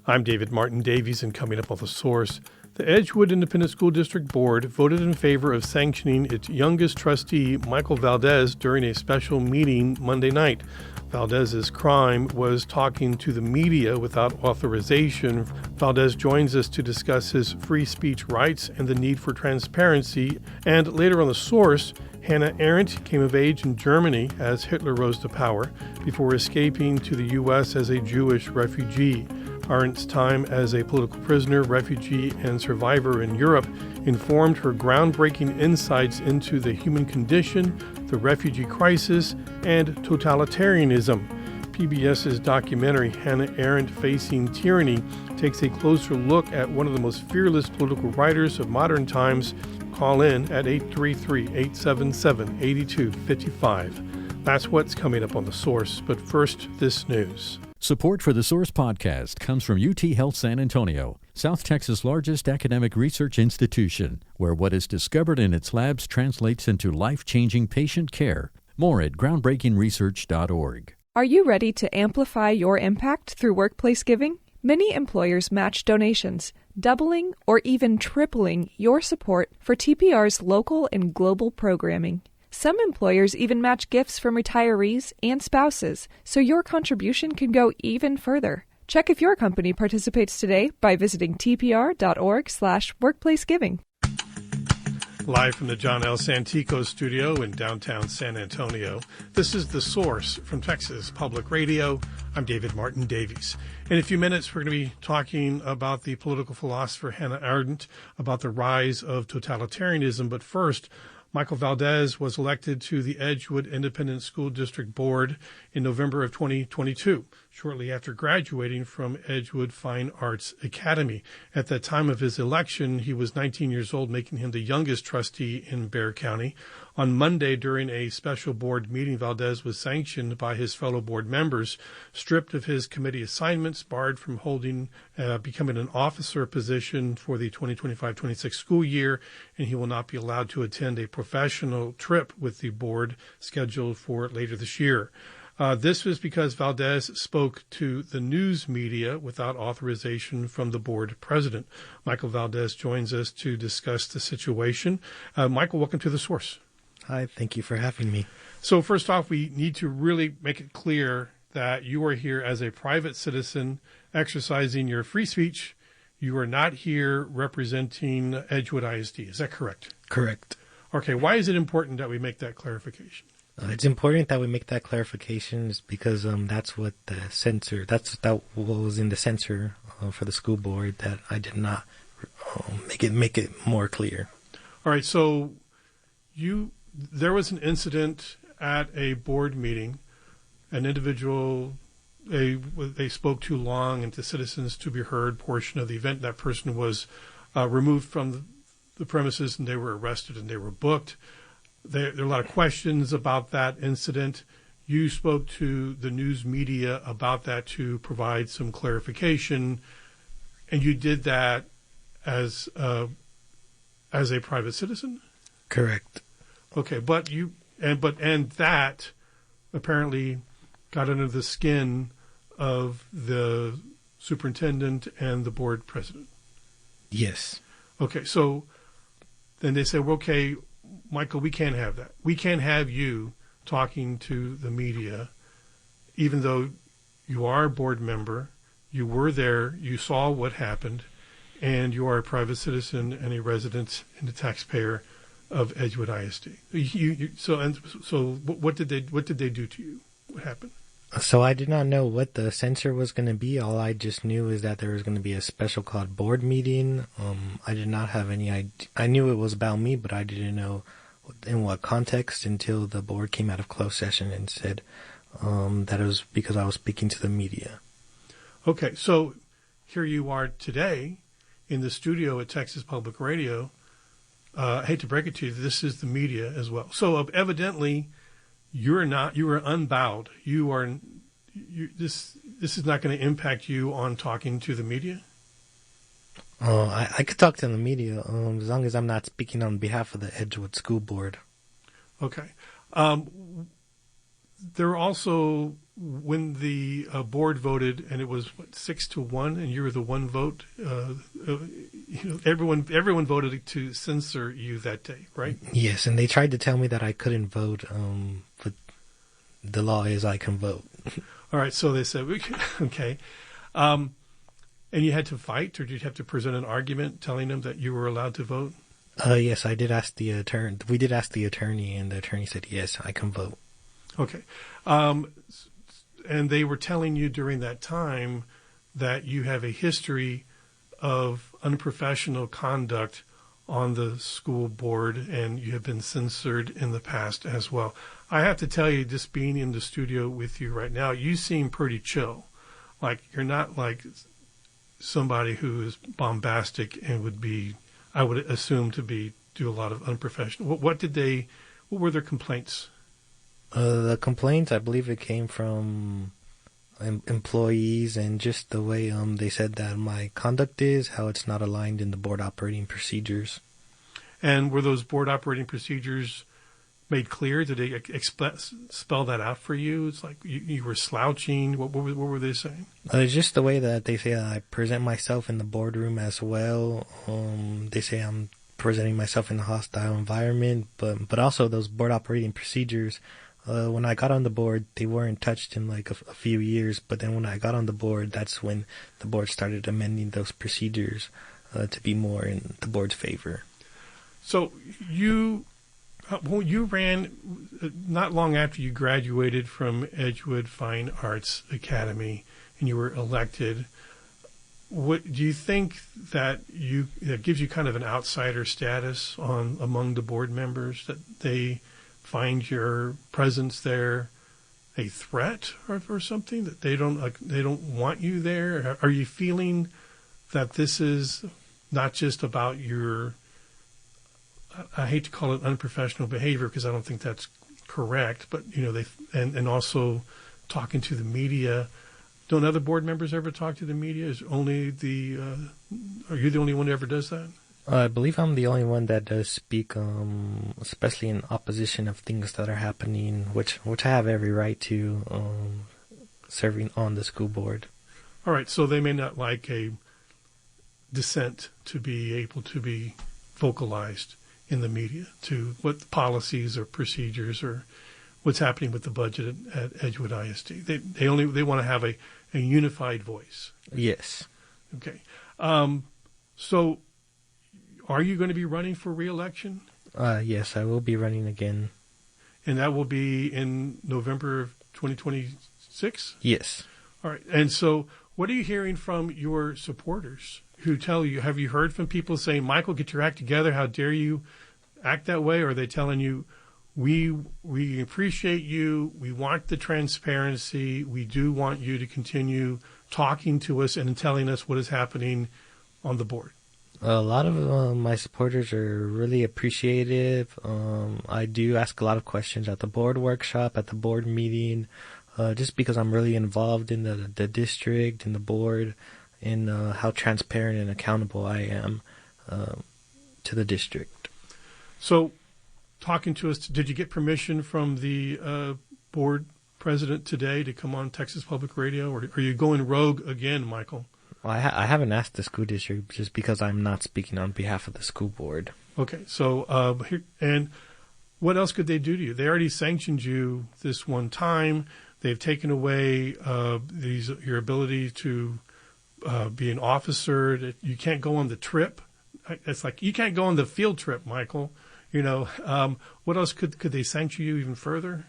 I'm David Martin Davies, and coming up on The Source, the Edgewood Independent School District Board voted in favor of sanctioning its youngest trustee, Michael Valdez, during a special meeting Monday night. Valdez's crime was talking to the media without authorization. Valdez joins us to discuss his free speech rights and the need for transparency. And later on The Source, Hannah Arendt came of age in Germany as Hitler rose to power before escaping to the U.S. as a Jewish refugee. Arendt's time as a political prisoner, refugee, and survivor in Europe informed her groundbreaking insights into the human condition, the refugee crisis, and totalitarianism. PBS's documentary, Hannah Arendt Facing Tyranny, takes a closer look at one of the most fearless political writers of modern times. Call in at 833-877-8255. That's what's coming up on The Source, but first, this news. Support for the Source podcast comes from UT Health San Antonio, South Texas' largest academic research institution, where what is discovered in its labs translates into life-changing patient care. More at groundbreakingresearch.org. Are you ready to amplify your impact through workplace giving? Many employers match donations, doubling or even tripling your support for TPR's local and global programming. Some employers even match gifts from retirees and spouses, so your contribution can go even further. Check if your company participates today by visiting tpr.org/workplacegiving. Live from the John L. Santico studio in downtown San Antonio, this is The Source from Texas Public Radio. I'm David Martin Davies. In a few minutes, we're going to be talking about the political philosopher Hannah Arendt, about the rise of totalitarianism. But first, Michael Valdez was elected to the Edgewood Independent School District Board in November of 2022, shortly after graduating from Edgewood Fine Arts Academy. At the time of his election, he was 19 years old, making him the youngest trustee in Bexar County. On Monday, during a special board meeting, Valdez was sanctioned by his fellow board members, stripped of his committee assignments, barred from becoming an officer position for the 2025-26 school year, and he will not be allowed to attend a professional trip with the board scheduled for later this year. This was because Valdez spoke to the news media without authorization from the board president. Michael Valdez joins us to discuss the situation. Michael, welcome to The Source. Hi, thank you for having me. So first off, we need to really make it clear that you are here as a private citizen exercising your free speech. You are not here representing Edgewood ISD. Is that correct? Correct. Okay, why is it important that we make that clarification? It's important that we make that clarification because that's what that was in the censor for the school board that I did not make it more clear. All right, so there was an incident at a board meeting. An individual, they spoke too long and to citizens to be heard portion of the event. That person was removed from the premises and they were arrested and they were booked. There are a lot of questions about that incident. You spoke to the news media about that to provide some clarification, and you did that as a private citizen? Correct. Okay, but that apparently got under the skin of the superintendent and the board president. Yes. Okay, so then they said, well, okay, Michael, we can't have that. We can't have you talking to the media, even though you are a board member, you were there, you saw what happened, and you are a private citizen and a resident and a taxpayer of Edgewood ISD. So what did they do to you? What happened? So I did not know what the censor was going to be. All I just knew is that there was going to be a special called board meeting. I did not have any idea. I knew it was about me, but I didn't know in what context until the board came out of closed session and said that it was because I was speaking to the media. Okay, so here you are today in the studio at Texas Public Radio. I hate to break it to you, this is the media as well. So evidently, you are unbowed. This is not going to impact you on talking to the media? I could talk to the media as long as I'm not speaking on behalf of the Edgewood School Board. Okay. there were also, when the board voted, and it was 6-1, and you were the one vote. Everyone voted to censor you that day, right? Yes, and they tried to tell me that I couldn't vote, but the law is I can vote. All right, so they said, okay. And you had to fight, or did you have to present an argument telling them that you were allowed to vote? Yes, I did ask the attorney. We did ask the attorney, and the attorney said, yes, I can vote. Okay. And they were telling you during that time that you have a history of unprofessional conduct on the school board, and you have been censored in the past as well. I have to tell you, just being in the studio with you right now, you seem pretty chill. Like, you're not like somebody who is bombastic and would be, I would assume, to do a lot of unprofessional. What were their complaints? The complaints, I believe it came from employees, and just the way they said that my conduct is, how it's not aligned in the board operating procedures. And were those board operating procedures made clear? Did they spell that out for you? It's like you were slouching. What were they saying? It's just the way that they say I present myself in the boardroom as well. They say I'm presenting myself in a hostile environment, but also those board operating procedures. When I got on the board, they weren't touched in like a few years, but then when I got on the board, that's when the board started amending those procedures to be more in the board's favor. So you ran not long after you graduated from Edgewood Fine Arts Academy, and you were elected. What do you think that gives you kind of an outsider status among the board members, that they find your presence there a threat or something, that they don't want you there? Are you feeling that this is not just about your, I hate to call it unprofessional behavior because I don't think that's correct, but and also talking to the media? Don't other board members ever talk to the media? Are you the only one who ever does that? I believe I'm the only one that does speak, especially in opposition of things that are happening, which I have every right to, serving on the school board. All right, so they may not like a dissent to be able to be vocalized in the media to what policies or procedures or what's happening with the budget at Edgewood ISD. They want to have a unified voice. Yes. Okay. So are you going to be running for re-election? Yes, I will be running again. And that will be in November of 2026? Yes. All right. And so what are you hearing from your supporters who tell you, have you heard from people saying, Michael, get your act together, how dare you act that way? Or are they telling you, we appreciate you, we want the transparency, we do want you to continue talking to us and telling us what is happening on the board? A lot of my supporters are really appreciative. I do ask a lot of questions at the board workshop, at the board meeting, just because I'm really involved in the district and the board, and how transparent and accountable I am to the district. So, talking to us, did you get permission from the board president today to come on Texas Public Radio, or are you going rogue again, Michael? Well, I haven't asked the school district just because I'm not speaking on behalf of the school board. Okay, so and what else could they do to you? They already sanctioned you this one time. They've taken away your ability to be an officer. You can't go on the trip. It's like you can't go on the field trip, Michael. What else could they sanction you even further?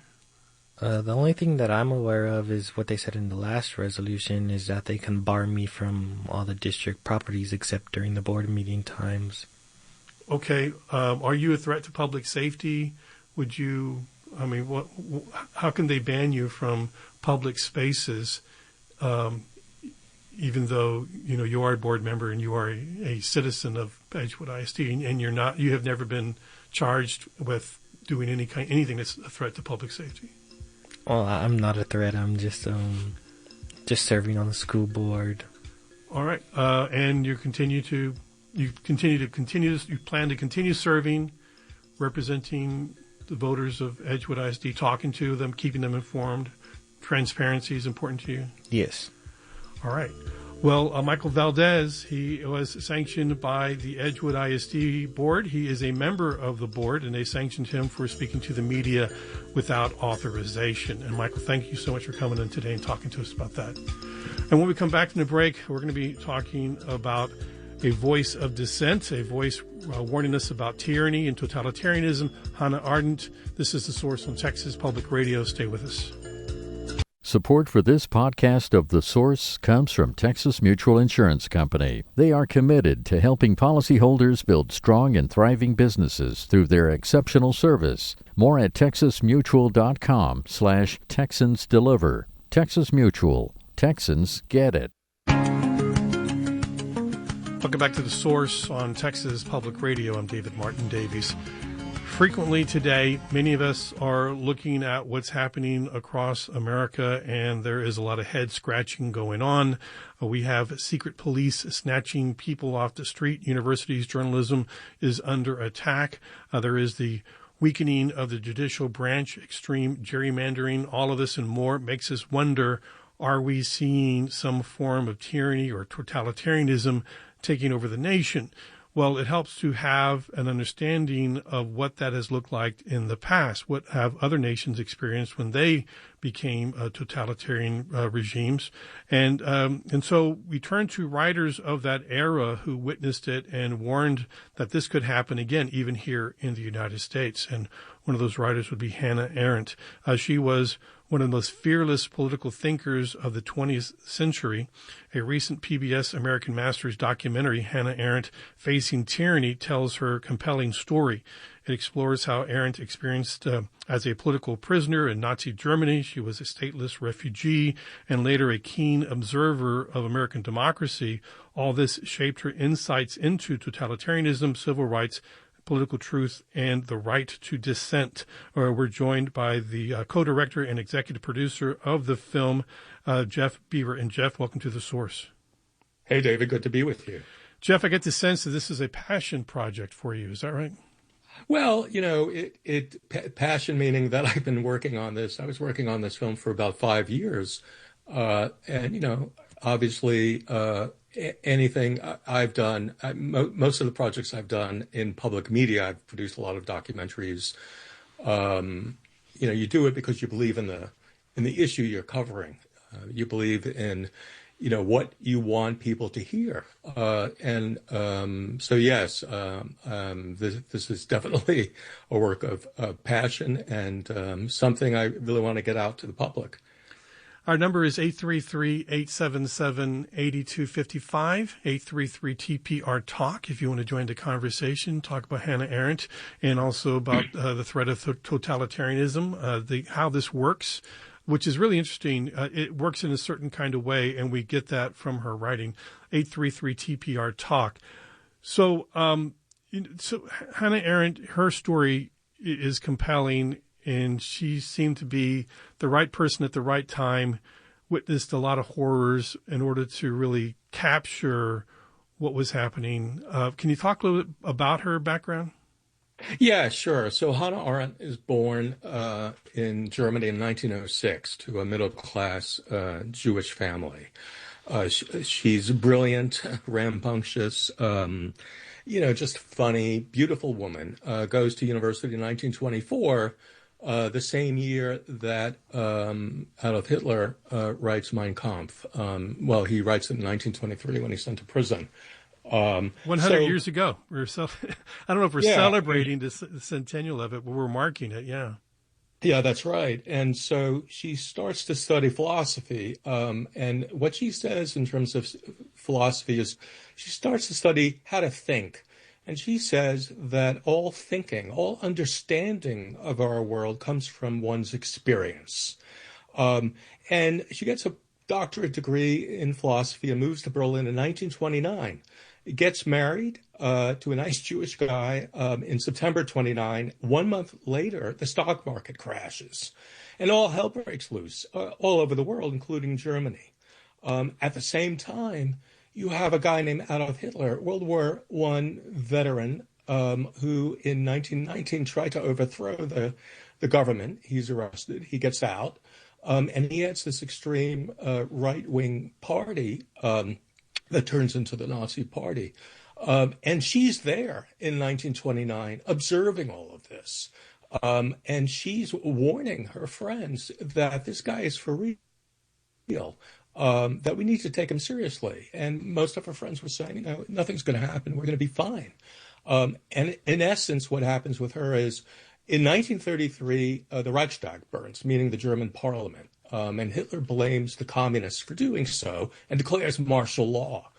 The only thing that I'm aware of is what they said in the last resolution, is that they can bar me from all the district properties except during the board meeting times. Okay. Are you a threat to public safety? Would you, how can they ban you from public spaces, even though, you are a board member and you are a citizen of Edgewood ISD, and you have never been charged with doing anything that's a threat to public safety? Well, I'm not a threat. I'm just serving on the school board. All right, and you plan to continue serving, representing the voters of Edgewood ISD, talking to them, keeping them informed? Transparency is important to you? Yes. All right. Well, Michael Valdez, he was sanctioned by the Edgewood ISD board. He is a member of the board, and they sanctioned him for speaking to the media without authorization. And Michael, thank you so much for coming in today and talking to us about that. And when we come back from the break, we're going to be talking about a voice of dissent, a voice warning us about tyranny and totalitarianism. Hannah Arendt. This is The Source on Texas Public Radio. Stay with us. Support for this podcast of The Source comes from Texas Mutual Insurance Company. They are committed to helping policyholders build strong and thriving businesses through their exceptional service. More at texasmutual.com/Texans Deliver. Texas Mutual. Texans get it. Welcome back to The Source on Texas Public Radio. I'm David Martin Davies. Frequently today, many of us are looking at what's happening across America, and there is a lot of head scratching going on. We have secret police snatching people off the street. Universities' journalism is under attack. There is the weakening of the judicial branch, extreme gerrymandering. All of this and more makes us wonder, are we seeing some form of tyranny or totalitarianism taking over the nation? Well, it helps to have an understanding of what that has looked like in the past. What have other nations experienced when they became totalitarian regimes? And so we turn to writers of that era who witnessed it and warned that this could happen again, even here in the United States. And one of those writers would be Hannah Arendt. She was one of the most fearless political thinkers of the 20th century. A recent PBS American Masters documentary, Hannah Arendt Facing Tyranny, tells her compelling story. It explores how Arendt experienced as a political prisoner in Nazi Germany. She was a stateless refugee and later a keen observer of American democracy. All this shaped her insights into totalitarianism, civil rights, political truth, and the right to dissent. We're joined by the co-director and executive producer of the film, Jeff Beaver. And Jeff, welcome to The Source. Hey, David, good to be with you. Jeff, I get the sense that this is a passion project for you. Is that right? Well, passion meaning that I've been working on this. I was working on this film for about 5 years. Obviously, anything I've done, most of the projects I've done in public media, I've produced a lot of documentaries. You do it because you believe in the issue you're covering. You believe in, what you want people to hear. So yes, this is definitely a work of passion and something I really want to get out to the public. Our number is 833-877-8255, 833-TPR-TALK. If you want to join the conversation, talk about Hannah Arendt and also about the threat of totalitarianism, how this works, which is really interesting. It works in a certain kind of way, and we get that from her writing, 833-TPR-TALK. So Hannah Arendt, her story is compelling, and she seemed to be the right person at the right time, witnessed a lot of horrors in order to really capture what was happening. Can you talk a little bit about her background? Yeah, sure. So Hannah Arendt is born in Germany in 1906 to a middle-class Jewish family. She's brilliant, rambunctious, just funny, beautiful woman. Goes to university in 1924, the same year that Adolf Hitler writes Mein Kampf. He writes it in 1923 when he's sent to prison. 100 years ago. I don't know if we're celebrating the centennial of it, but we're marking it, yeah. Yeah, that's right. And so she starts to study philosophy. And what she says in terms of philosophy is she starts to study how to think. And she says that all thinking, all understanding of our world comes from one's experience. And she gets a doctorate degree in philosophy and moves to Berlin in 1929. Gets married to a nice Jewish guy in September 29. 1 month later, the stock market crashes. And all hell breaks loose all over the world, including Germany. At the same time, you have a guy named Adolf Hitler, World War I veteran, who in 1919 tried to overthrow the government. He's arrested. He gets out. And he has this extreme right-wing party that turns into the Nazi Party. And she's there in 1929 observing all of this. And she's warning her friends that this guy is for real, that we need to take him seriously. And most of her friends were saying, no, nothing's going to happen. We're going to be fine. And in essence, what happens with her is in 1933, the Reichstag burns, meaning the German parliament. And Hitler blames the communists for doing so and declares martial law.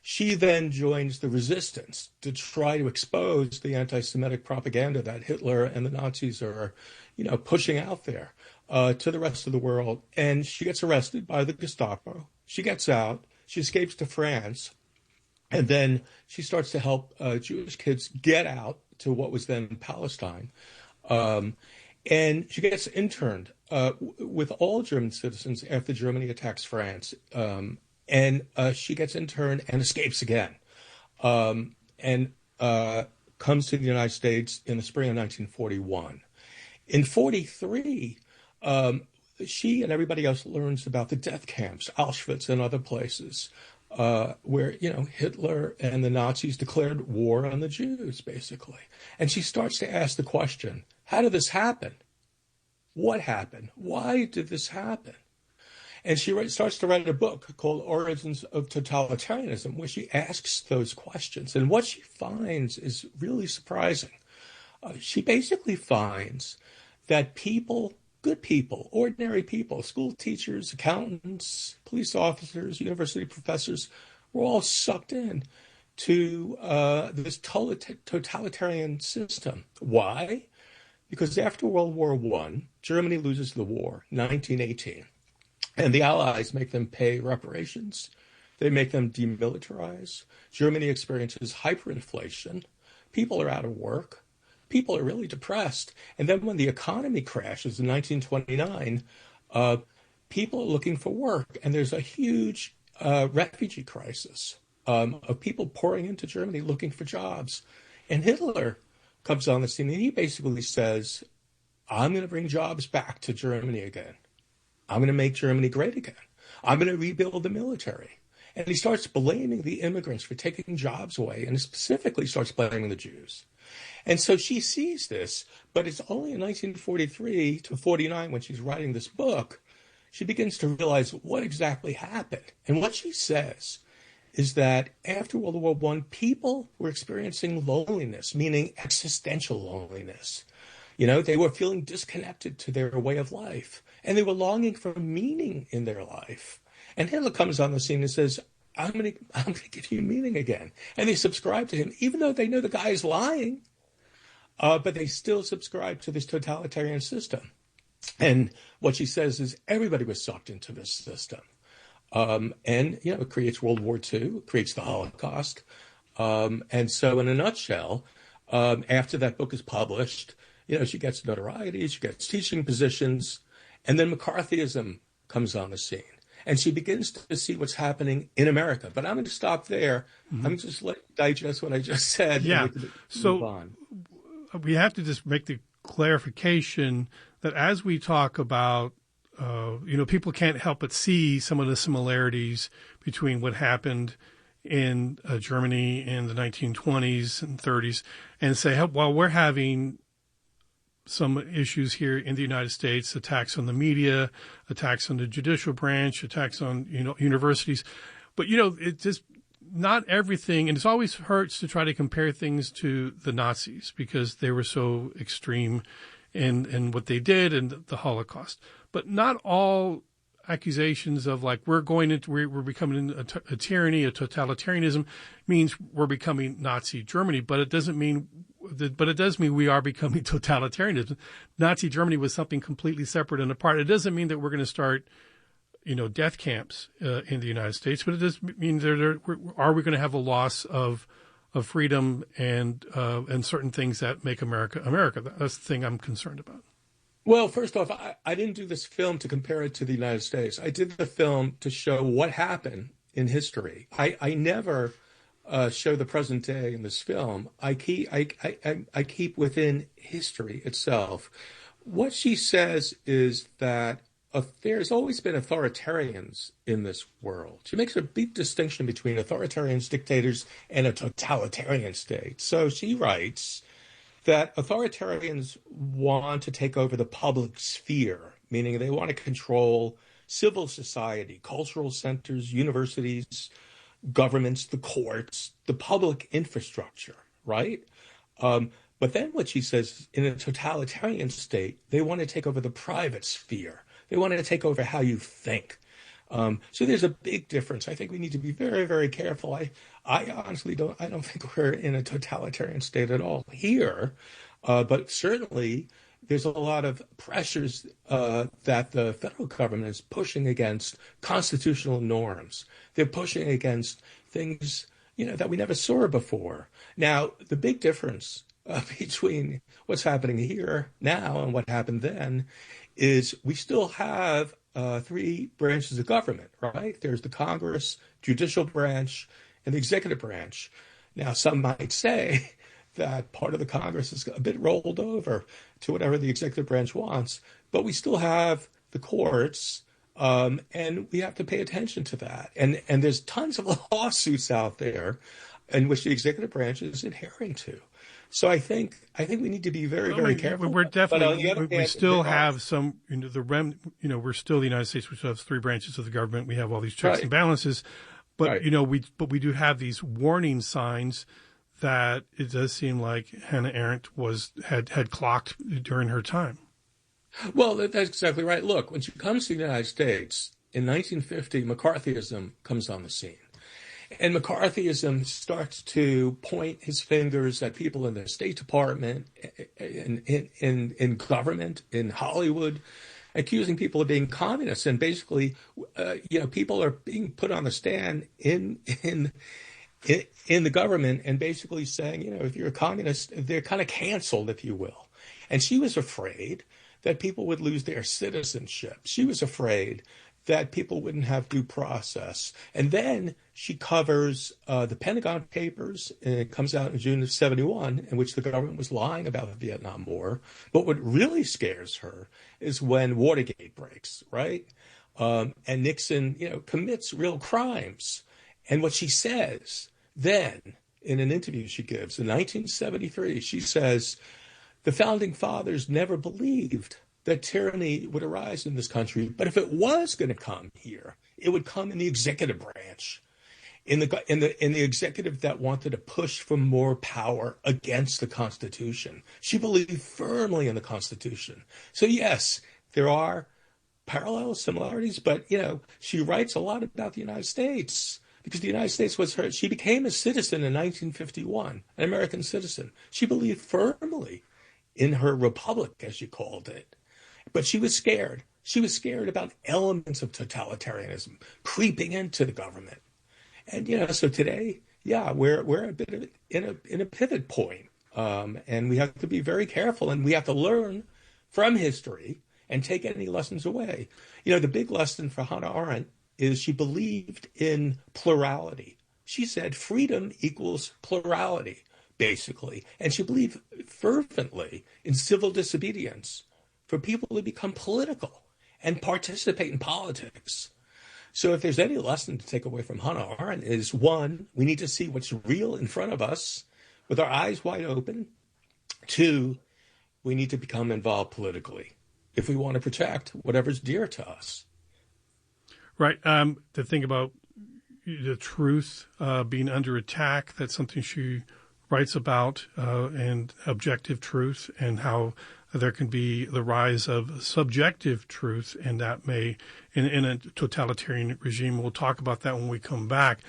She then joins the resistance to try to expose the anti-Semitic propaganda that Hitler and the Nazis are, pushing out there to the rest of the world. And she gets arrested by the Gestapo. She gets out. She escapes to France. And then she starts to help Jewish kids get out to what was then Palestine. And she gets interned with all German citizens after Germany attacks France. And she gets interned and escapes again, and comes to the United States in the spring of 1941. In 1943, she and everybody else learns about the death camps, Auschwitz and other places, where, Hitler and the Nazis declared war on the Jews, basically. And she starts to ask the question, how did this happen? What happened? Why did this happen? And she starts to write a book called Origins of Totalitarianism, where she asks those questions. And what she finds is really surprising. She basically finds that people, good people, ordinary people, school teachers, accountants, police officers, university professors, were all sucked in to this totalitarian system. Why? Because after World War I, Germany loses the war, 1918. And the Allies make them pay reparations. They make them demilitarize. Germany experiences hyperinflation. People are out of work. People are really depressed. And then when the economy crashes in 1929, people are looking for work. And there's a huge refugee crisis of people pouring into Germany looking for jobs. And Hitler comes on the scene and he basically says, I'm going to bring jobs back to Germany again. I'm going to make Germany great again. I'm going to rebuild the military. And he starts blaming the immigrants for taking jobs away, and specifically starts blaming the Jews. And so she sees this, but it's only in 1943 to 49 when she's writing this book, she begins to realize what exactly happened. And what she says is that after World War I, people were experiencing loneliness, meaning existential loneliness. They were feeling disconnected to their way of life, and they were longing for meaning in their life. And Hitler comes on the scene and says, I'm going to give you meaning again. And they subscribe to him, even though they know the guy is lying, but they still subscribe to this totalitarian system. And what she says is everybody was sucked into this system. It creates World War II, it creates the Holocaust. And so in a nutshell, after that book is published, she gets notoriety, she gets teaching positions, and then McCarthyism comes on the scene. And she begins to see what's happening in America. But I'm going to stop there. Mm-hmm. I'm just let you digest what I just said. Yeah. So we have to just make the clarification that as we talk about, people can't help but see some of the similarities between what happened in Germany in the 1920s and 30s and say, well, we're having some issues here in the United States, attacks on the media, attacks on the judicial branch, attacks on, universities. But, it just not everything. And it always hurts to try to compare things to the Nazis because they were so extreme in what they did and the Holocaust. But not all accusations of we're becoming a tyranny, a totalitarianism means we're becoming Nazi Germany. But it does mean we are becoming totalitarianism. Nazi Germany was something completely separate and apart. It doesn't mean that we're going to start, death camps in the United States, but it does mean are we going to have a loss of freedom and certain things that make America America? That's the thing I'm concerned about. Well, first off, I didn't do this film to compare it to the United States. I did the film to show what happened in history. I never show the present day in this film, I keep within history itself. What she says is that there's always been authoritarians in this world. She makes a big distinction between authoritarians, dictators, and a totalitarian state. So she writes that authoritarians want to take over the public sphere, meaning they want to control civil society, cultural centers, universities, governments, the courts, the public infrastructure, right? But then what she says, in a totalitarian state, they want to take over the private sphere. They want to take over how you think. So there's a big difference. I think we need to be very, very careful. I honestly don't think we're in a totalitarian state at all here, but certainly there's a lot of pressures that the federal government is pushing against constitutional norms. They're pushing against things, that we never saw before. Now, the big difference between what's happening here now and what happened then is we still have three branches of government, right? There's the Congress, judicial branch, and the executive branch. Now, some might say that part of the Congress is a bit rolled over to whatever the executive branch wants, but we still have the courts, and we have to pay attention to that. And there's tons of lawsuits out there in which the executive branch is adhering to. So I think we need to be very, very careful. We're definitely, we still have some, we're still the United States, which has three branches of the government. We have all these checks and balances, but we do have these warning signs that it does seem like Hannah Arendt had clocked during her time. Well, that's exactly right. Look, when she comes to the United States in 1950, McCarthyism comes on the scene. And McCarthyism starts to point his fingers at people in the State Department, in government, in Hollywood, accusing people of being communists. And basically, people are being put on the stand in the government and basically saying, if you're a communist, they're kind of canceled, if you will. And she was afraid that people would lose their citizenship. She was afraid that people wouldn't have due process. And then she covers the Pentagon Papers, and it comes out in June of 1971, in which the government was lying about the Vietnam War. But what really scares her is when Watergate breaks, right? And Nixon, commits real crimes. And what she says then, in an interview she gives in 1973, she says, the founding fathers never believed that tyranny would arise in this country. But if it was going to come here, it would come in the executive branch, in the executive that wanted to push for more power against the Constitution. She believed firmly in the Constitution. So yes, there are parallels, similarities, but she writes a lot about the United States because the United States was her. She became a citizen in 1951, an American citizen. She believed firmly in her republic, as she called it. But she was scared. She was scared about elements of totalitarianism creeping into the government. And, so today, we're a bit of in a pivot point. And we have to be very careful, and we have to learn from history and take any lessons away. The big lesson for Hannah Arendt is she believed in plurality. She said freedom equals plurality, basically. And she believed fervently in civil disobedience, for people to become political and participate in politics. So if there's any lesson to take away from Hannah Arendt is, one, we need to see what's real in front of us with our eyes wide open. Two, we need to become involved politically if we want to protect whatever's dear to us. Right. The thing about the truth being under attack, that's something she writes about, and objective truth, and how there can be the rise of subjective truth, and that may, in a totalitarian regime, we'll talk about that when we come back.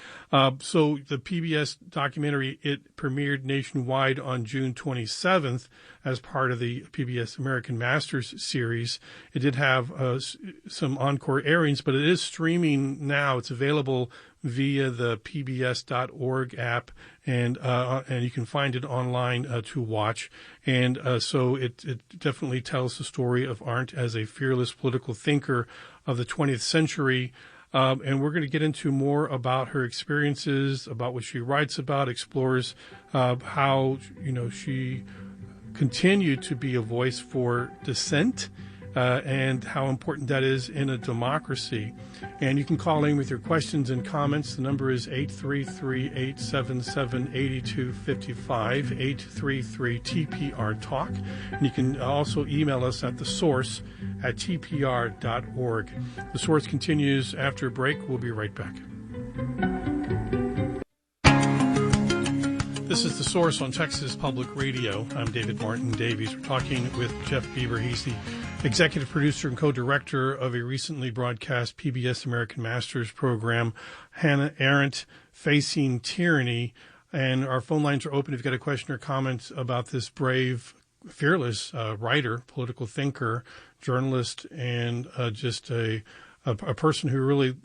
So the PBS documentary, it premiered nationwide on June 27th as part of the PBS American Masters series. It did have some encore airings, but it is streaming now. It's available via the pbs.org app, and you can find it online to watch. And so it definitely tells the story of Arendt as a fearless political thinker of the 20th century. And we're going to get into more about her experiences, about what she writes about, explores how, she continued to be a voice for dissent and how important that is in a democracy. And you can call in with your questions and comments. The number is 833-877-8255, 833-TPR-TALK. And you can also email us at thesource@tpr.org. The Source continues after a break. We'll be right back. This is The Source on Texas Public Radio. I'm David Martin Davies. We're talking with Jeff Bieber. He's the executive producer and co-director of a recently broadcast PBS American Masters program, Hannah Arendt, Facing Tyranny. And our phone lines are open if you've got a question or comment about this brave, fearless writer, political thinker, journalist, and just a person who really,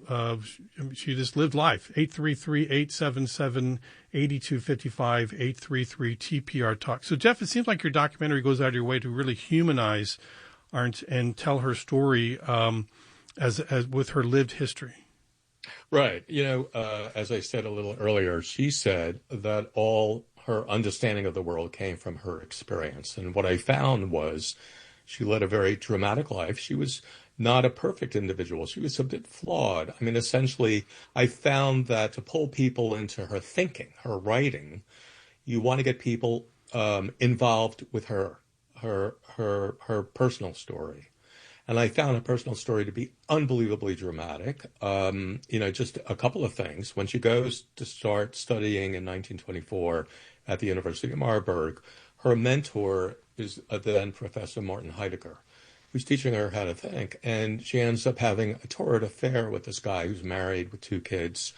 she just lived life. 833-877-8255, 833-TPR-TALK. So, Jeff, it seems like your documentary goes out of your way to really humanize Arendt and tell her story as with her lived history. Right. As I said a little earlier, she said that all her understanding of the world came from her experience. And what I found was she led a very dramatic life. She was not a perfect individual. She was a bit flawed. I mean, essentially, I found that to pull people into her thinking, her writing, you want to get people involved with her personal story. And I found her personal story to be unbelievably dramatic. Just a couple of things. When she goes to start studying in 1924 at the University of Marburg, her mentor is then Professor Martin Heidegger, who's teaching her how to think. And she ends up having a torrid affair with this guy who's married with 2 kids.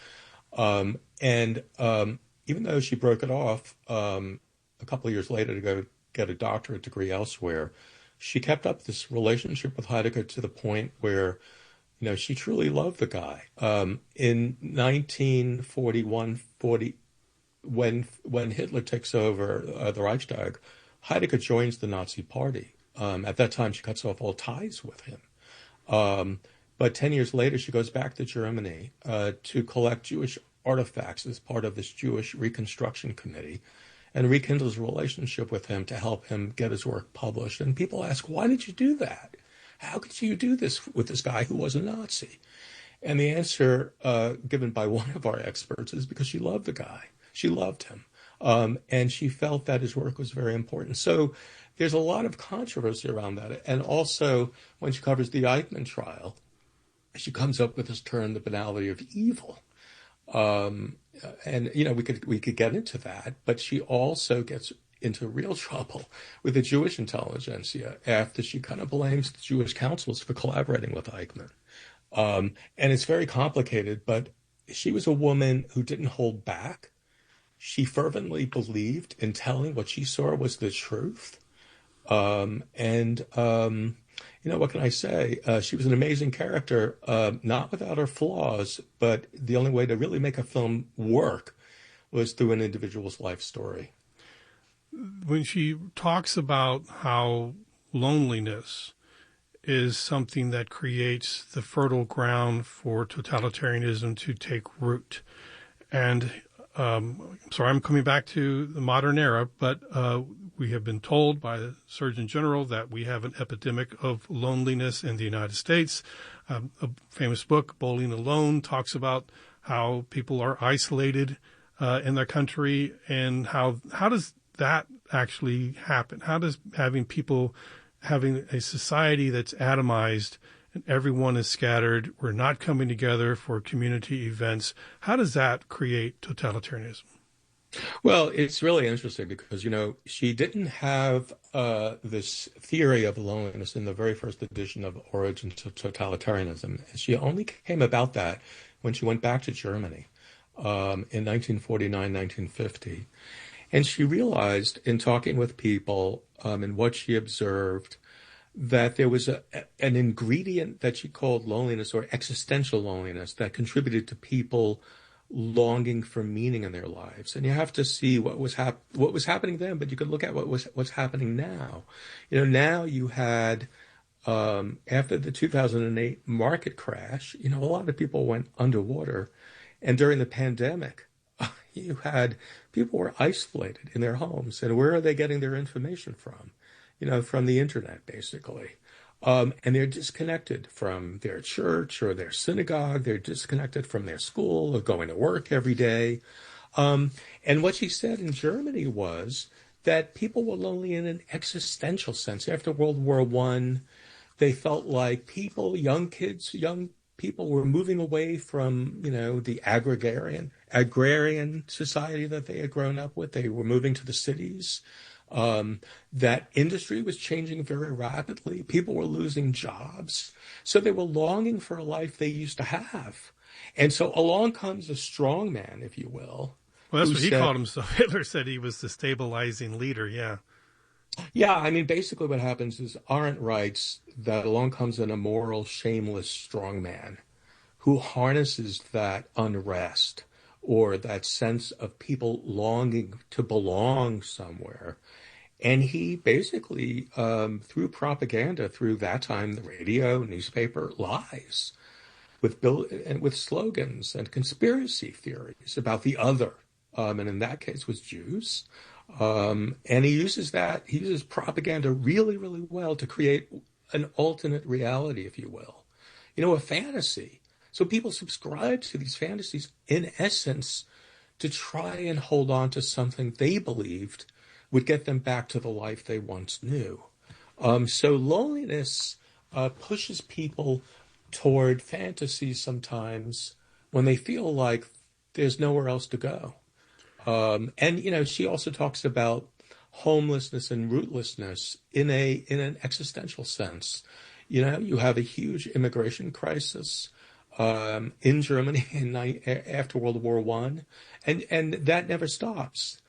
Even though she broke it off a couple of years later to go get a doctorate degree elsewhere, she kept up this relationship with Heidegger to the point where, she truly loved the guy. In 1941, when Hitler takes over the Reichstag, Heidegger joins the Nazi Party. At that time, she cuts off all ties with him. But 10 years later, she goes back to Germany to collect Jewish artifacts as part of this Jewish Reconstruction Committee, and rekindles a relationship with him to help him get his work published. And people ask, why did you do that? How could you do this with this guy who was a Nazi? And the answer given by one of our experts is because she loved the guy. She loved him. And she felt that his work was very important. So there's a lot of controversy around that. And also, when she covers the Eichmann trial, she comes up with this term, the banality of evil. We could get into that, but she also gets into real trouble with the Jewish intelligentsia after she kind of blames the Jewish councils for collaborating with Eichmann. And it's very complicated, but she was a woman who didn't hold back. She fervently believed in telling what she saw was the truth. What can I say? She was an amazing character, not without her flaws, but the only way to really make a film work was through an individual's life story. When she talks about how loneliness is something that creates the fertile ground for totalitarianism to take root, and sorry, I'm coming back to the modern era, but we have been told by the Surgeon General that we have an epidemic of loneliness in the United States. A famous book, Bowling Alone, talks about how people are isolated in their country, and how does that actually happen? How does having a society that's atomized and everyone is scattered, we're not coming together for community events, how does that create totalitarianism? Well, it's really interesting because, she didn't have this theory of loneliness in the very first edition of Origins of Totalitarianism. She only came about that when she went back to Germany in 1949, 1950. And she realized in talking with people and what she observed that there was an ingredient that she called loneliness, or existential loneliness, that contributed to people longing for meaning in their lives. And you have to see what was happening then, but you can look at what's happening now. Now you had after the 2008 market crash, a lot of people went underwater. And during the pandemic, you had people were isolated in their homes. And where are they getting their information from? From the internet, basically. And they're disconnected from their church or their synagogue. They're disconnected from their school or going to work every day. And what she said in Germany was that people were lonely in an existential sense. After World War I, they felt like young people were moving away from, the agrarian society that they had grown up with. They were moving to the cities. That industry was changing very rapidly. People were losing jobs. So they were longing for a life they used to have. And so along comes a strong man, if you will. Well, that's what he called himself. Hitler said he was the stabilizing leader, yeah. Yeah, basically what happens is Arendt writes that along comes an immoral, shameless strong man who harnesses that unrest or that sense of people longing to belong somewhere. And he basically, through propaganda, through that time, the radio, newspaper, lies with slogans and conspiracy theories about the other. And in that case was Jews. And he uses propaganda really, really well to create an alternate reality, if you will, a fantasy. So people subscribe to these fantasies, in essence, to try and hold on to something they believed would get them back to the life they once knew. So loneliness pushes people toward fantasies sometimes when they feel like there's nowhere else to go. And she also talks about homelessness and rootlessness in an existential sense. You have a huge immigration crisis in Germany after World War I, and that never stops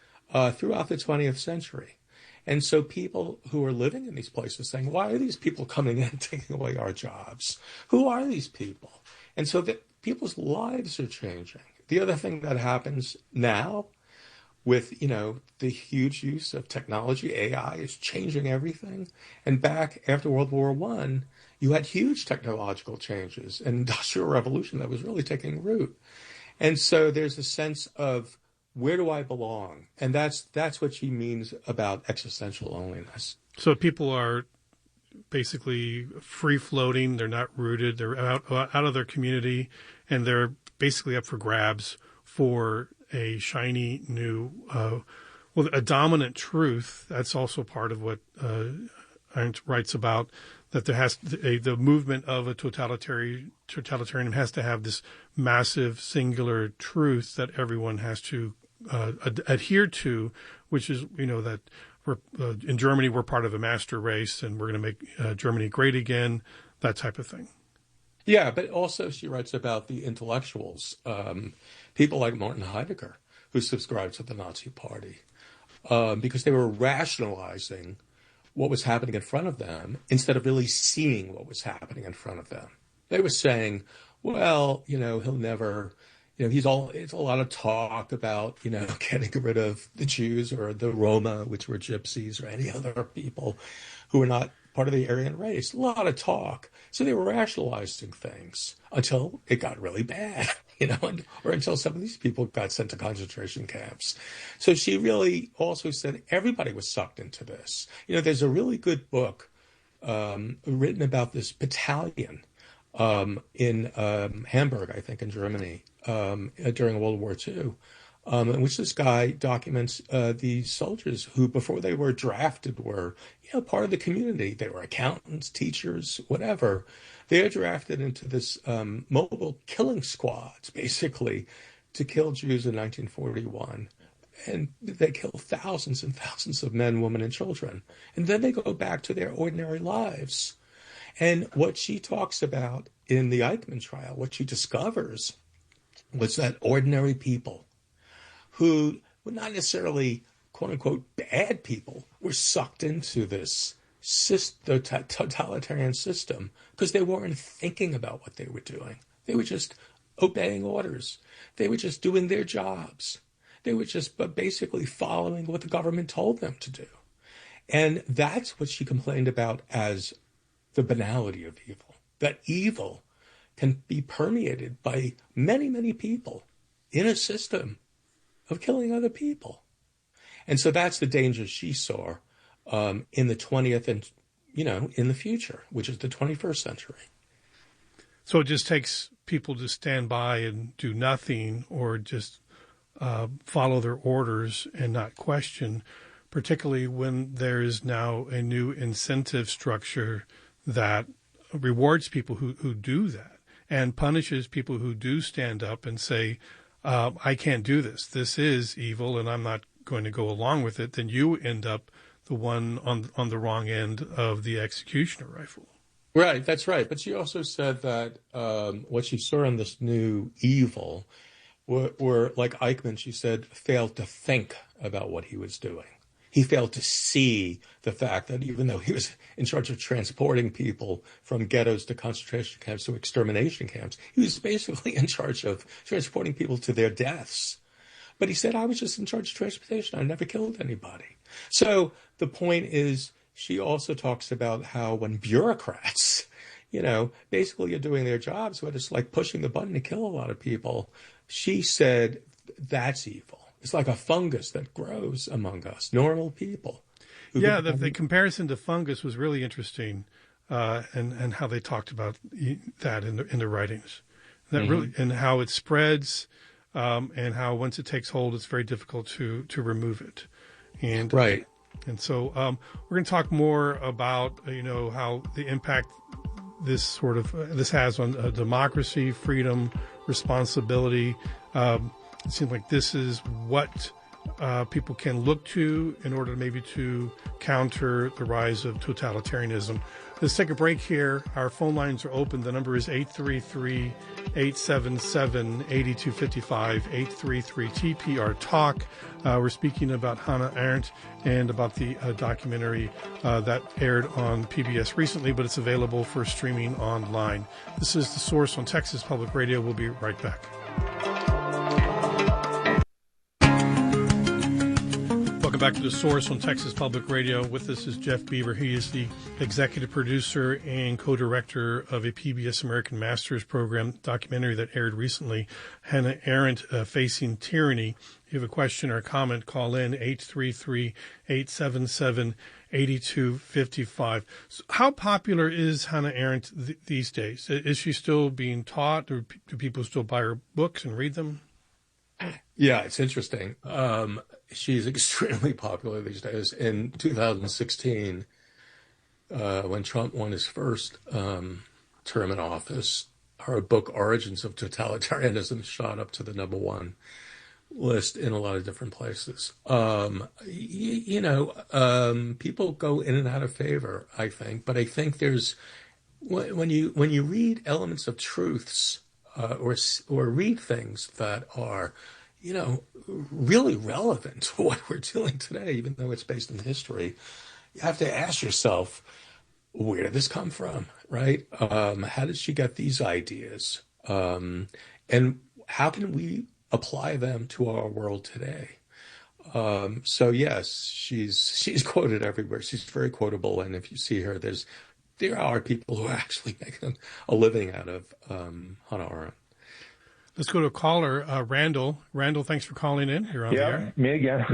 throughout the 20th century. And so people who are living in these places saying, why are these people coming in and taking away our jobs? Who are these people? And so that people's lives are changing. The other thing that happens now with, the huge use of technology, AI is changing everything. And back after World War I, you had huge technological changes, an industrial revolution that was really taking root. And so there's a sense of, where do I belong? And that's what she means about existential loneliness. So people are basically free floating. They're not rooted. They're out of their community, and they're basically up for grabs for a shiny new, a dominant truth. That's also part of what Arendt writes about, that there has the movement of a totalitarian has to have this massive singular truth that everyone has to adhere to, which is, that we're in Germany, we're part of a master race and we're going to make Germany great again, that type of thing. Yeah, but also she writes about the intellectuals, people like Martin Heidegger, who subscribed to the Nazi Party, because they were rationalizing what was happening in front of them instead of really seeing what was happening in front of them. They were saying, well, he'll never, it's a lot of talk about, getting rid of the Jews or the Roma, which were gypsies, or any other people who were not part of the Aryan race. A lot of talk. So they were rationalizing things until it got really bad, or until some of these people got sent to concentration camps. So she really also said everybody was sucked into this. There's a really good book written about this battalion in Hamburg, I think, in Germany, during World War II, in which this guy documents the soldiers who, before they were drafted, were part of the community. They were accountants, teachers, whatever. They are drafted into this mobile killing squads, basically, to kill Jews in 1941. And they kill thousands and thousands of men, women, and children. And then they go back to their ordinary lives. And what she talks about in the Eichmann trial, what she discovers was that ordinary people who were not necessarily, quote unquote, bad people, were sucked into this totalitarian system because they weren't thinking about what they were doing. They were just obeying orders. They were just doing their jobs. They were just basically following what the government told them to do. And that's what she complained about as the banality of evil, that evil can be permeated by many, many people in a system of killing other people. And so that's the danger she saw in the 20th and, in the future, which is the 21st century. So it just takes people to stand by and do nothing, or just follow their orders and not question, particularly when there is now a new incentive structure that rewards people who do that and punishes people who do stand up and say, I can't do this. This is evil and I'm not going to go along with it. Then you end up the one on the wrong end of the executioner rifle. Right, that's right. But she also said that what she saw in this new evil were, like Eichmann, she said, failed to think about what he was doing. He failed to see the fact that even though he was in charge of transporting people from ghettos to concentration camps to extermination camps, he was basically in charge of transporting people to their deaths. But he said, I was just in charge of transportation. I never killed anybody. So the point is, she also talks about how when bureaucrats, basically are doing their jobs, but it's like pushing the button to kill a lot of people. She said that's evil. It's like a fungus that grows among us, normal people. Yeah, the comparison to fungus was really interesting, and how they talked about that in the writings. That really, and how it spreads, and how once it takes hold, it's very difficult to remove it. And right. And so we're going to talk more about how the impact this has on democracy, freedom, responsibility. It seems like this is what people can look to in order maybe to counter the rise of totalitarianism. Let's take a break here. Our phone lines are open. The number is 833-877-8255, 833-TPR-TALK. We're speaking about Hannah Arendt and about the documentary that aired on PBS recently, but it's available for streaming online. This is The Source on Texas Public Radio. We'll be right back. Welcome back to The Source on Texas Public Radio. With us is Jeff Beaver. He is the executive producer and co-director of a PBS American Masters program documentary that aired recently, Hannah Arendt, Facing Tyranny. If you have a question or a comment, call in 833-877-8255. So how popular is Hannah Arendt these days? Is she still being taught, or do people still buy her books and read them? Yeah, it's interesting. She's extremely popular these days. In 2016, when Trump won his first term in office, her book Origins of Totalitarianism shot up to the #1 list in a lot of different places. People go in and out of favor, I think, but I think there's when you read elements of truths or read things that are really relevant to what we're doing today, even though it's based in history, you have to ask yourself, where did this come from, right? How did she get these ideas? And how can we apply them to our world today? So yes, she's quoted everywhere. She's very quotable. And if you see her, there are people who actually make a living out of Hannah Arendt. Let's go to a caller, Randall. Randall, thanks for calling in. You're on the air. Me again.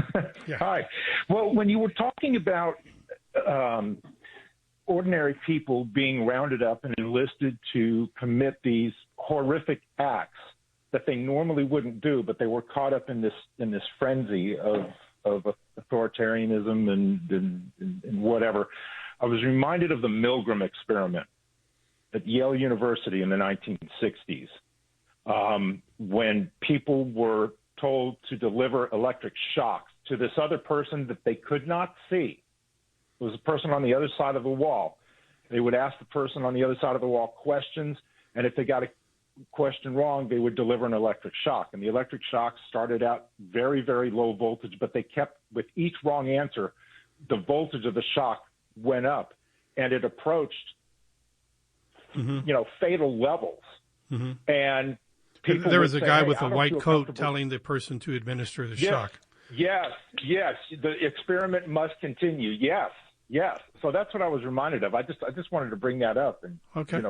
Yeah. Hi. Well, when you were talking about ordinary people being rounded up and enlisted to commit these horrific acts that they normally wouldn't do, but they were caught up in this frenzy of authoritarianism and whatever, I was reminded of the Milgram experiment at Yale University in the 1960s. When people were told to deliver electric shocks to this other person that they could not see. It was a person on the other side of the wall. They would ask the person on the other side of the wall questions, and if they got a question wrong, they would deliver an electric shock. And the electric shocks started out very, very low voltage, but they kept, with each wrong answer, the voltage of the shock went up, and it approached, fatal levels. And there was a guy with a white coat telling the person to administer the shock. Yes. The experiment must continue. Yes. Yes. So that's what I was reminded of. I just wanted to bring that up. And, Okay.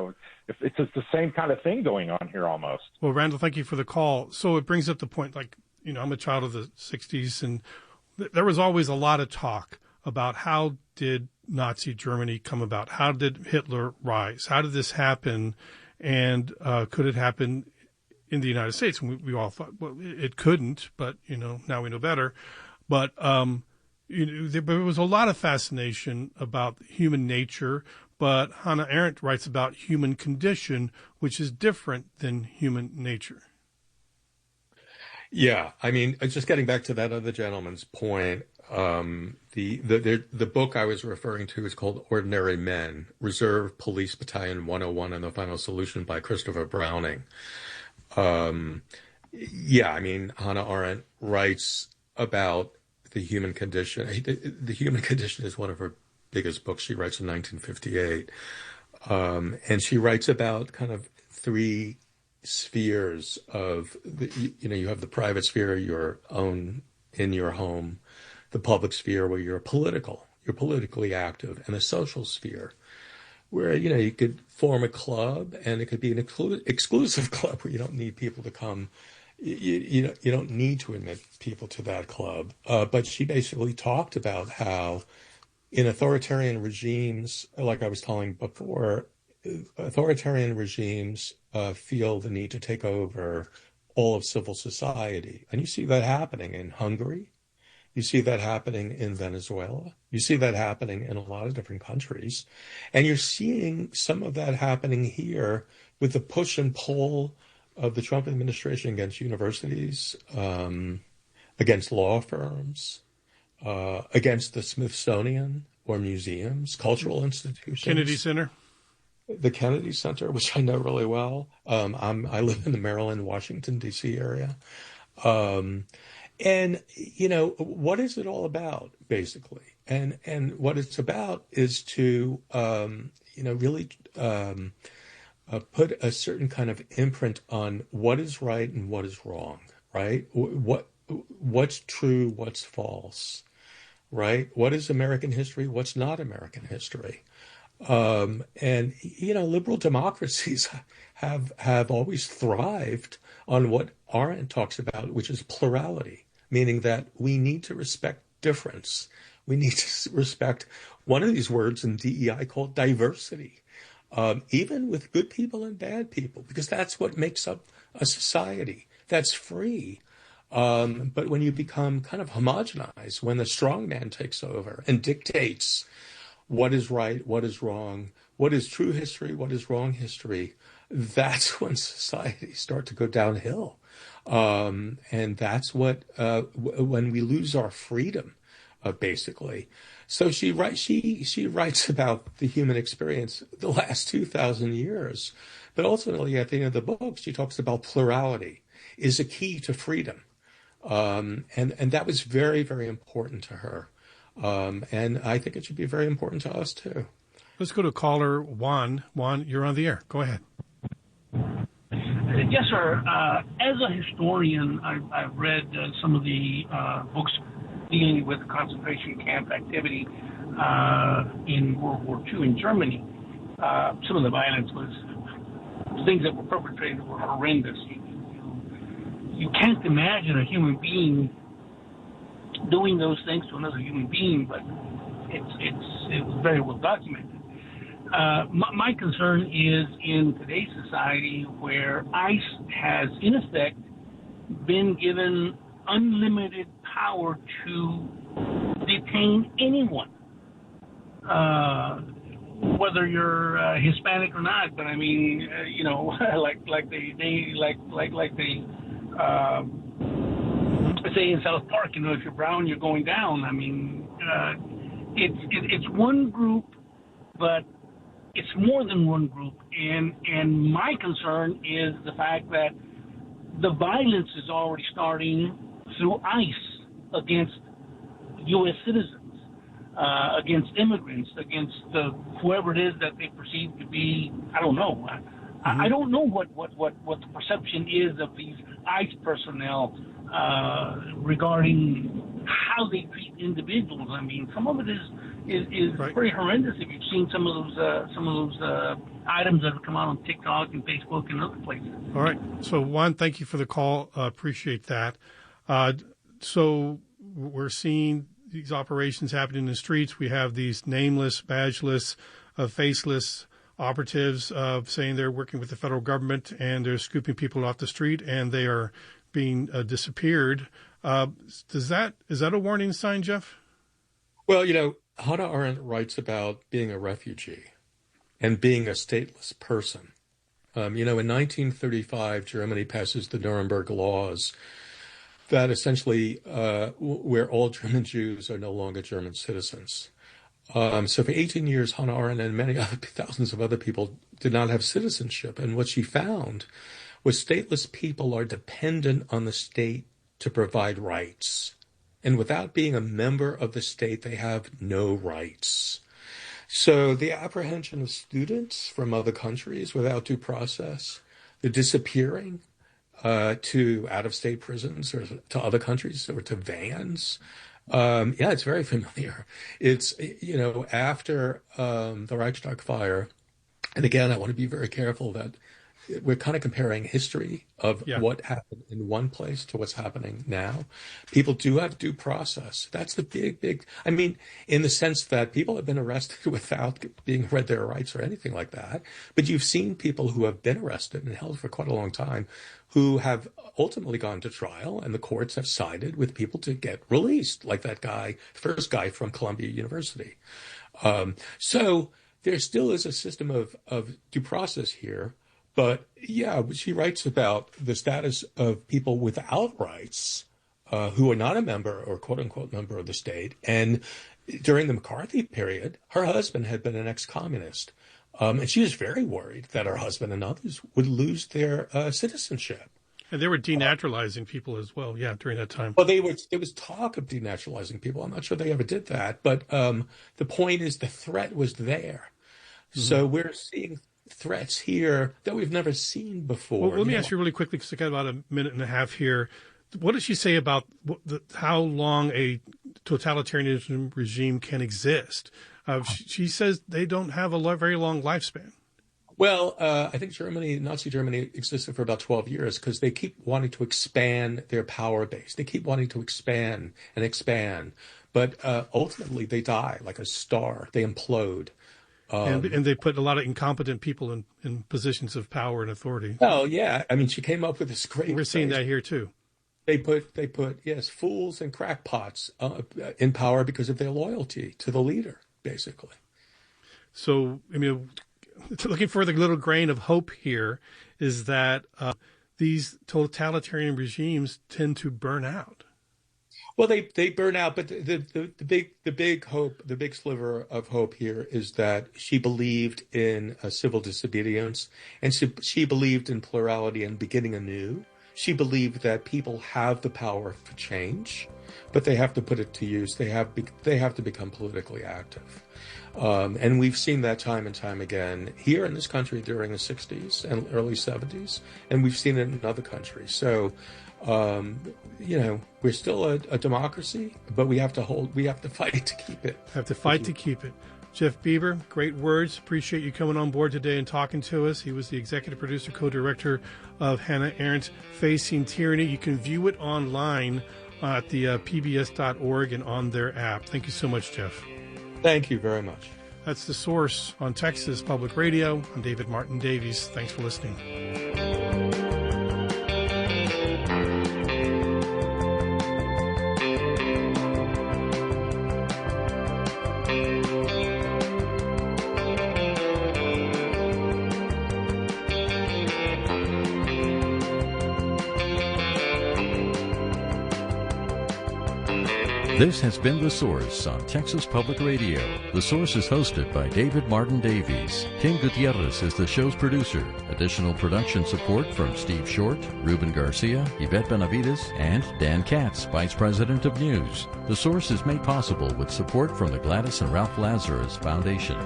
If it's just the same kind of thing going on here almost. Well, Randall, thank you for the call. So it brings up the point, I'm a child of the 60s, and there was always a lot of talk about how did Nazi Germany come about? How did Hitler rise? How did this happen? And could it happen in the United States? And we all thought, well, it couldn't, but, now we know better. But, there was a lot of fascination about human nature, but Hannah Arendt writes about human condition, which is different than human nature. Yeah, I mean, just getting back to that other gentleman's point, the book I was referring to is called Ordinary Men, Reserve Police Battalion 101 and the Final Solution by Christopher Browning. Yeah, I mean, Hannah Arendt writes about the human condition. The human condition is one of her biggest books. She writes in 1958. And she writes about kind of three spheres of, you have the private sphere, your own in your home, the public sphere where you're politically active, and the social sphere where, you could form a club, and it could be an exclusive club where you don't need people to come. You don't need to admit people to that club. But she basically talked about how in authoritarian regimes, like I was telling before, authoritarian regimes feel the need to take over all of civil society. And you see that happening in Hungary. You see that happening in Venezuela. You see that happening in a lot of different countries. And you're seeing some of that happening here with the push and pull of the Trump administration against universities, against law firms, against the Smithsonian or museums, cultural institutions. Kennedy Center. The Kennedy Center, which I know really well. I live in the Maryland, Washington, D.C. area. And, what is it all about, basically? And what it's about is to, really put a certain kind of imprint on what is right and what is wrong, right? What's true, what's false, right? What is American history, what's not American history? And liberal democracies have always thrived on what Arendt talks about, which is plurality, meaning that we need to respect difference. We need to respect one of these words in DEI called diversity, even with good people and bad people, because that's what makes up a society that's free. But when you become kind of homogenized, when the strong man takes over and dictates what is right, what is wrong, what is true history, what is wrong history, that's when societies start to go downhill. And that's when we lose our freedom, basically. So she writes about the human experience the last 2,000 years. But ultimately, at the end of the book, she talks about plurality is a key to freedom. And that was very, very important to her. And I think it should be very important to us, too. Let's go to caller Juan. Juan, you're on the air. Go ahead. Yes, sir. As a historian, I've read some of the books dealing with concentration camp activity in World War II in Germany. Some of the violence things that were perpetrated were horrendous. You can't imagine a human being doing those things to another human being, but it was very well documented. My concern is in today's society where ICE has, in effect, been given unlimited power to detain anyone, whether you're Hispanic or not. But I mean, like they say in South Park, if you're brown, you're going down. I mean, it's one group, but it's more than one group. And my concern is the fact that the violence is already starting through ICE against U.S. citizens, against immigrants, against whoever it is that they perceive to be, I don't know. I don't know what the perception is of these ICE personnel regarding how they treat individuals. I mean, some of it is right. pretty horrendous. If you've seen some of those items that have come out on TikTok and Facebook and other places. All right. So Juan, thank you for the call. Appreciate that. So we're seeing these operations happening in the streets. We have these nameless, badgeless, faceless operatives saying they're working with the federal government, and they're scooping people off the street, and they are being disappeared. Is that a warning sign, Jeff? Well, Hannah Arendt writes about being a refugee and being a stateless person. In 1935, Germany passes the Nuremberg laws that essentially where all German Jews are no longer German citizens. So for 18 years, Hannah Arendt and many other thousands of other people did not have citizenship. And what she found was stateless people are dependent on the state to provide rights. And without being a member of the state, they have no rights. So the apprehension of students from other countries without due process, the disappearing to out-of-state prisons or to other countries or to vans. It's very familiar. It's, after the Reichstag fire, and again, I want to be very careful that we're kind of comparing history of what happened in one place to what's happening now. People do have due process. That's the big, I mean, in the sense that people have been arrested without being read their rights or anything like that. But you've seen people who have been arrested and held for quite a long time who have ultimately gone to trial, and the courts have sided with people to get released, like that guy, first guy from Columbia University. So there still is a system of due process here. But she writes about the status of people without rights who are not a member or quote unquote member of the state. And during the McCarthy period, her husband had been an ex-communist. And she was very worried that her husband and others would lose their citizenship. And they were denaturalizing people as well, during that time. Well, there was talk of denaturalizing people. I'm not sure they ever did that. But the point is the threat was there. Mm-hmm. So we're seeing threats here that we've never seen before. Well, let me ask you really quickly, because I got about a minute and a half here. What does she say about how long a totalitarianism regime can exist? She says they don't have a very long lifespan. Well, I think Nazi Germany existed for about 12 years because they keep wanting to expand their power base. They keep wanting to expand and expand. But ultimately, they die like a star. They implode. And they put a lot of incompetent people in positions of power and authority. Oh, yeah. I mean, she came up with this great... We're seeing that here, too. They put fools and crackpots in power because of their loyalty to the leader, basically. So, I mean, looking for the little grain of hope here is that these totalitarian regimes tend to burn out. Well, they burn out, but the big hope, the big sliver of hope here is that she believed in civil disobedience, and she believed in plurality and beginning anew. She believed that people have the power for change, but they have to put it to use. They have to become politically active, and we've seen that time and time again here in this country during the 60s and early 70s, and we've seen it in other countries. So. We're still a democracy, but we have to fight to keep it. To keep it. Jeff Bieber, great words. Appreciate you coming on board today and talking to us. He was the executive producer, co-director of Hannah Arendt, Facing Tyranny. You can view it online at the pbs.org and on their app. Thank you so much, Jeff. Thank you very much. That's The Source on Texas Public Radio. I'm David Martin Davies. Thanks for listening. This has been The Source on Texas Public Radio. The Source is hosted by David Martin Davies. Tim Gutierrez is the show's producer. Additional production support from Steve Short, Ruben Garcia, Yvette Benavides, and Dan Katz, Vice President of News. The Source is made possible with support from the Gladys and Ralph Lazarus Foundation.